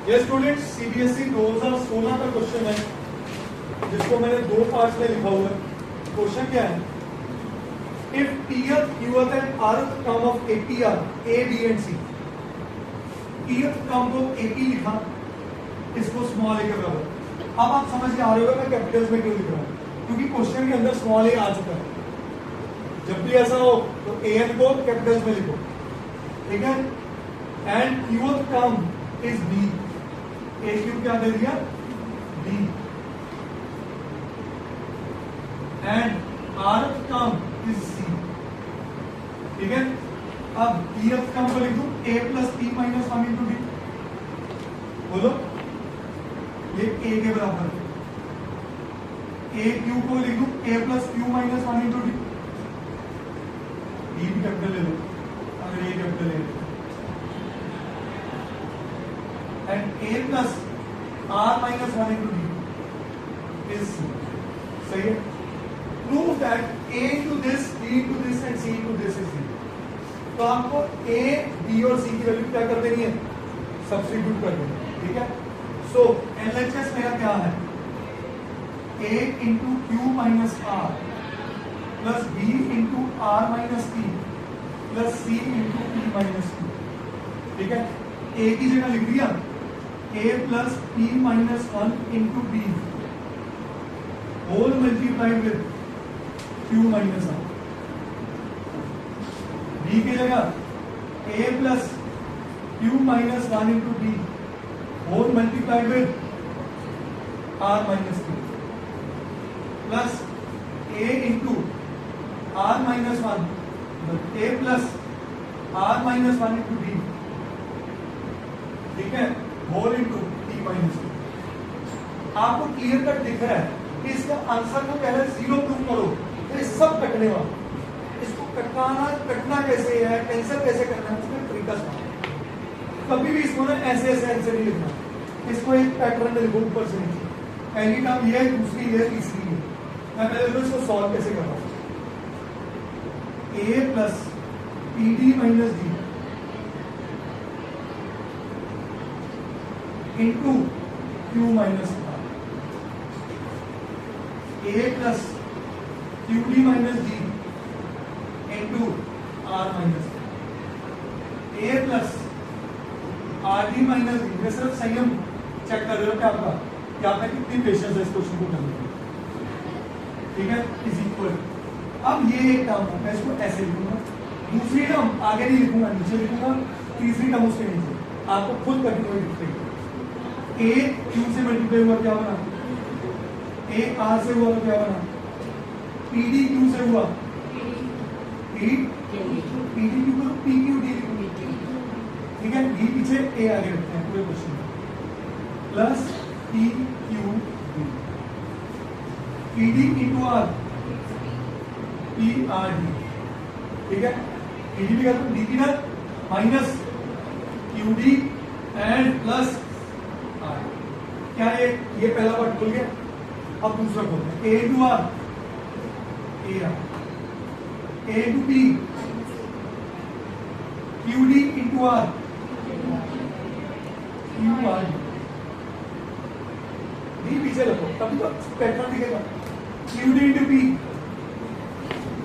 ये student CBSE 2016 का question है, जिसको मैंने दो पार्ट्स में लिखा हुआ है। क्वेश्चन क्या है? If pth qth and rth term of AP are a b and c, pth term को AP लिखा, इसको स्मॉल a के बराबर। अब आप समझ के आ रहे हो मैं कैपिटल्स में क्यों लिख रहा हूं, क्योंकि क्वेश्चन के अंदर स्मॉल a आ चुका है। जब भी ऐसा हो तो an को कैपिटल्स में लिखो, ठीक है। And qth term is b, a क्यों क्या दे दिया b, and rth term is c, ठीक है। अब pth टर्म को लिख दूं a plus p minus 1 into d, बोलो ये a के बराबर है। a q को लिख दूं a plus q minus 1 into d, d भी कैपिटल ले लो अगर a कैपिटल ले लो, and a plus r minus 1 into d is c, सही है। Prove that a into this, b into this and c into this is 0। तो आपको a, b और c की वैल्यू क्या कर देनी है? सब्स्टिट्यूट कर देनी है, ठीक है। सो LHS मेरा क्या है? a into q minus r plus b into r minus p plus c into p minus q, ठीक है। a की जगह लिख दिया a plus p minus 1 into b whole multiplied with q minus r, b की जगह a plus q minus 1 into b whole multiplied with r minus q plus a into r minus 1, a plus r minus 1 into b, ठीक है, whole into t minus q। आपको clear cut दिख रहा है कि इसका आंसर को पहले 0 प्रूव करो, ये सब कटने वाला। इसको कटना कैसे है, कैंसिल कैसे करना है, उसका तरीका समझो। कभी भी इसको ना ऐसे ऐसे नहीं लिखना, इसको एक पैटर्न में लिखो ऊपर से नीचे, पहली टर्म ये है, दूसरी ये, तीसरी ये। मैं पहले इसको सॉल्व कैसे कर रहा हूँ, a plus P D minus D into Q minus R, a plus Q D minus D into R minus A plus R D minus D. मैं सिर्फ संयम चेक कर रहे हो क्या आपका, कि आपने कितनी पेशेंस है इस क्वेश्चन को करने में, ठीक है। इज इक्वल, अब ये एक टर्म है, मैं इसको ऐसे लिखूंगा, दूसरी टर्म आगे नहीं लिखूंगा, नीचे लिखूंगा, तीसरी टर्म उसके नीचे, आपको खुद करनी हुई दिखेगी। ए क्यू से मल्टीप्लाई हुआ क्या बना, ए आर से हुआ तो क्या बना, पी डी क्यू से हुआ पी डी क्यू को पी क्यू डी, ठीक है। डी पीछे ए आगे रखते हैं पूरे क्वेश्चन में, plus P Q D, P D into R P R D, ठीक है। पी डी भी कर डी पी ना minus Q D and plus R. क्या ये पहला पार्ट खुल गया, अब दूसरा खोलते हैं। A into R A R, A into P Q D into R Q R D, पीछे रखो तभी तो पैटर्न दिखेगा। Q D into P,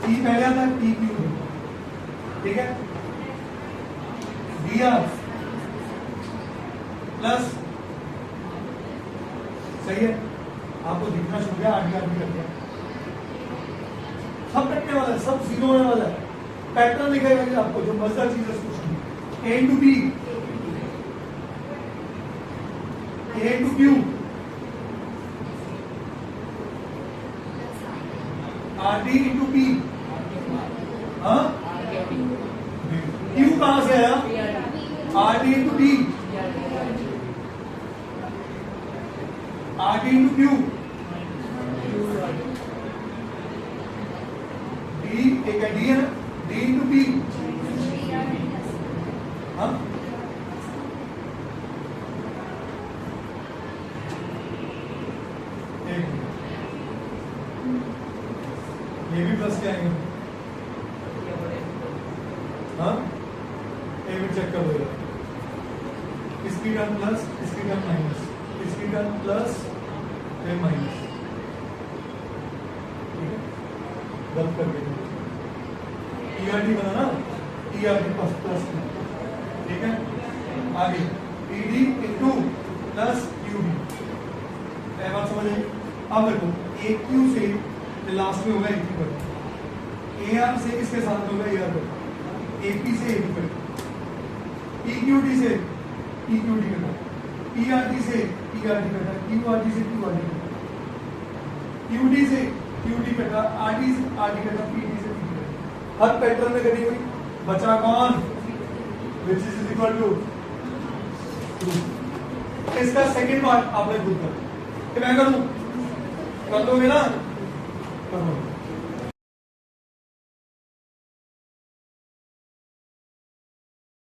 P पहले आता है, पी क्यू डी, ठीक है। डी आर प्लस, सही है, आपको दिखना शुरू गया, आगे आगे कर दिया, सब कटने वाला है, सब 0 होने वाला है। पैटर्न दिखाएगा आपको, जो मजेदार चीज है उसको, A into B, A into Q, R D into P, Q कहां से आया, R D into D, R D into Q, D एक है, डी है ना, डी इंटू पी, हाँ ये भी प्लस के आएंगे, हाँ एक मिनट चेक कर दो, इसकी टर्म प्लस, इसकी टर्म माइनस, इसकी टर्म प्लस फिर माइनस, ठीक है, रद्द कर देंगे। ईआरटी बना ना, ईआरटी प्लस प्लस, ठीक है। आगे ईडी इंटू प्लस यूडी, बात समझ आई। अब देखो ए क्यू से लास्ट में होगा A Q cut, A R से इसके साथ में होगा A R cut, A P से A P cut, E Q D से ई क्यू डी कटा, पी आर टी से पी आर टी कटा, क्यू आर टी से क्यू आर टी कटा, क्यू डी से क्यू डी कटा, आर टी से आर टी कटा, पी डी से पी डी कटा। हर पैटर्न में कटी हुई, बचा कौन, विच इज इक्वल टू 2। इसका सेकंड पार्ट आपने खुद कर, मैं करूं, कर दोगे ना, करो।